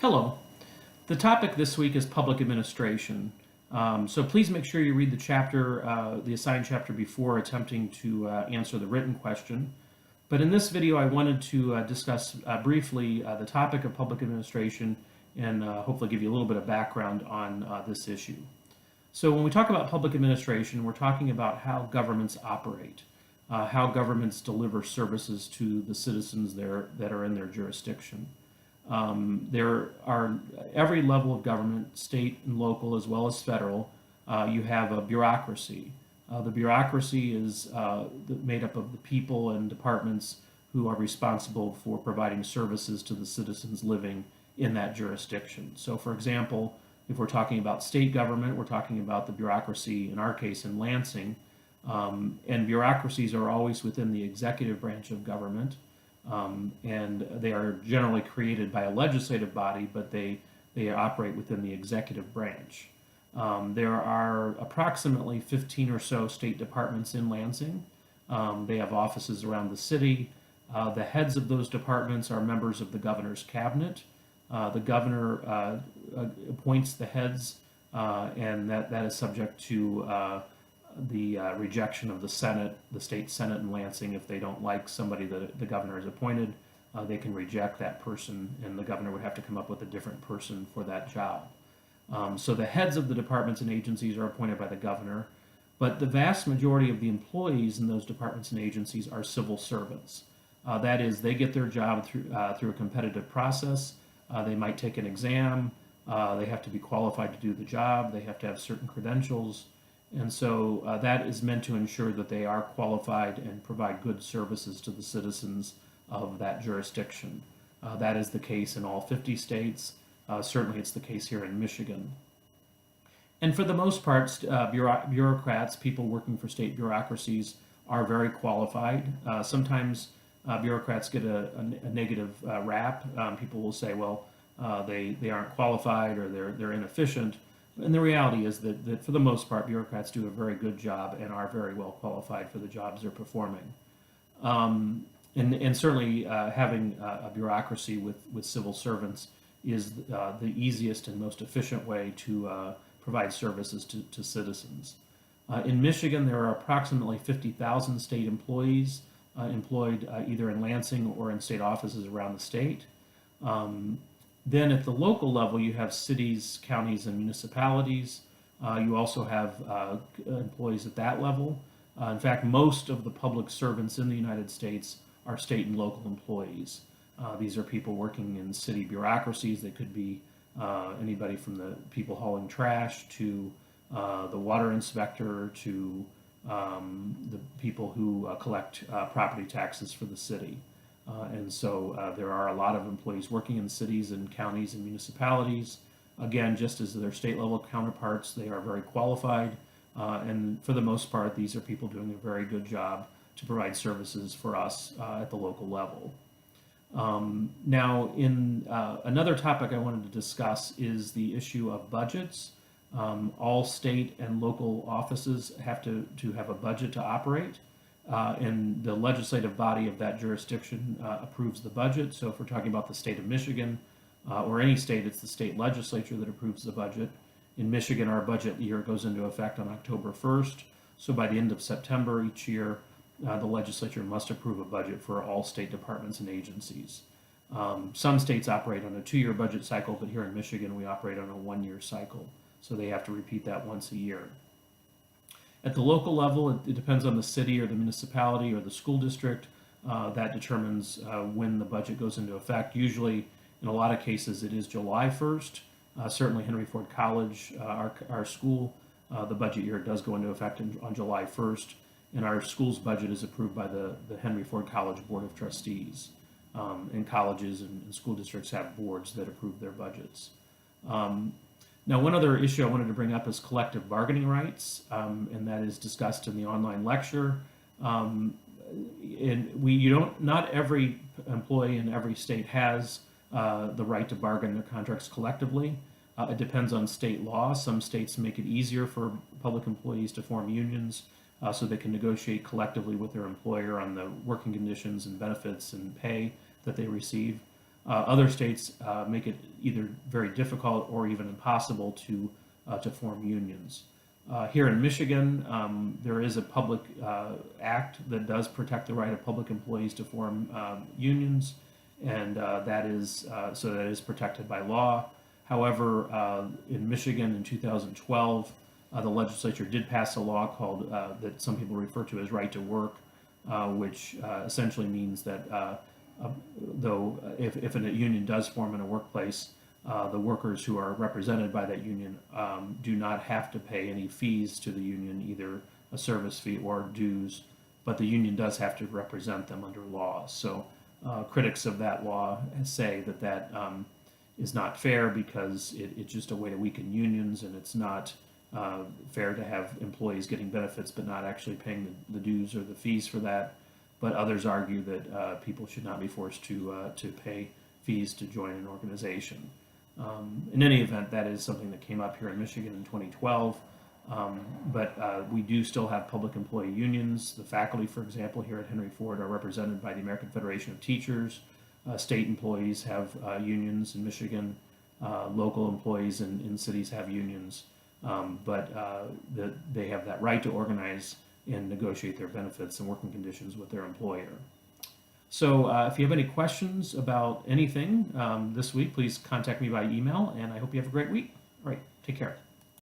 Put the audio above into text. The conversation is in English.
Hello. The topic this week is public administration. So please make sure you read the chapter, the assigned chapter before attempting to answer the written question. But in this video, I wanted to discuss briefly the topic of public administration and hopefully give you a little bit of background on this issue. So when we talk about public administration, we're talking about how governments operate, how governments deliver services to the citizens that are in their jurisdiction. There are every level of government, state and local as well as federal, you have a bureaucracy. The bureaucracy is made up of the people and departments who are responsible for providing services to the citizens living in that jurisdiction. So for example, if we're talking about state government, we're talking about the bureaucracy, in our case in Lansing, and bureaucracies are always within the executive branch of government. And they are generally created by a legislative body, but they operate within the executive branch. There are approximately 15 or so state departments in Lansing. They have offices around the city. The heads of those departments are members of the governor's cabinet. The governor appoints the heads, and that is subject to the rejection of the Senate, the state Senate in Lansing. If they don't like somebody that the governor has appointed, they can reject that person, and the governor would have to come up with a different person for that job. So the heads of the departments and agencies are appointed by the governor, but the vast majority of the employees in those departments and agencies are civil servants. That is, they get their job through a competitive process. They might take an exam. They have to be qualified to do the job. They have to have certain credentials. And so that is meant to ensure that they are qualified and provide good services to the citizens of that jurisdiction. That is the case in all 50 states. Certainly it's the case here in Michigan. And for the most part, bureaucrats, people working for state bureaucracies, are very qualified. Sometimes bureaucrats get a negative rap. People will say, well, they aren't qualified or they're inefficient. And the reality is that for the most part, bureaucrats do a very good job and are very well qualified for the jobs they're performing. And certainly having a bureaucracy with civil servants is the easiest and most efficient way to provide services to citizens. In Michigan, there are approximately 50,000 state employees employed either in Lansing or in state offices around the state. Then at the local level, you have cities, counties, and municipalities. You also have employees at that level. In fact, most of the public servants in the United States are state and local employees. These are people working in city bureaucracies. They could be anybody from the people hauling trash to the water inspector to the people who collect property taxes for the city. And so there are a lot of employees working in cities and counties and municipalities. Again, just as their state level counterparts, they are very qualified. And for the most part, these are people doing a very good job to provide services for us at the local level. Now, in another topic I wanted to discuss is the issue of budgets. All state and local offices have to have a budget to operate. And the legislative body of that jurisdiction approves the budget. So if we're talking about the state of Michigan or any state, it's the state legislature that approves the budget. In Michigan, our budget year goes into effect on October 1st. So by the end of September each year, the legislature must approve a budget for all state departments and agencies. Some states operate on a 2-year budget cycle, but here in Michigan, we operate on a 1-year cycle. So they have to repeat that once a year. At the local level, it depends on the city or the municipality or the school district. That determines when the budget goes into effect. Usually, in a lot of cases, it is July 1st. Certainly Henry Ford College, our school, the budget year does go into effect on July 1st. And our school's budget is approved by the Henry Ford College Board of Trustees. And colleges and school districts have boards that approve their budgets. Now, one other issue I wanted to bring up is collective bargaining rights, and that is discussed in the online lecture. And not every employee in every state has the right to bargain their contracts collectively. It depends on state law. Some states make it easier for public employees to form unions so they can negotiate collectively with their employer on the working conditions and benefits and pay that they receive. Other states make it either very difficult or even impossible to form unions. Here in Michigan, there is a public act that does protect the right of public employees to form unions, and that is protected by law. However, in Michigan in 2012, the legislature did pass a law called that some people refer to as right to work, which essentially means that though if a union does form in a workplace, the workers who are represented by that union do not have to pay any fees to the union, either a service fee or dues, but the union does have to represent them under law. So critics of that law say that that is not fair because it's just a way to weaken unions, and it's not fair to have employees getting benefits but not actually paying the dues or the fees for that. But others argue that people should not be forced to pay fees to join an organization. In any event, that is something that came up here in Michigan in 2012. But we do still have public employee unions. The faculty, for example, here at Henry Ford are represented by the American Federation of Teachers. State employees have unions in Michigan. Local employees in cities have unions. But they have that right to organize and negotiate their benefits and working conditions with their employer. So if you have any questions about anything this week, please contact me by email, and I hope you have a great week. All right, take care.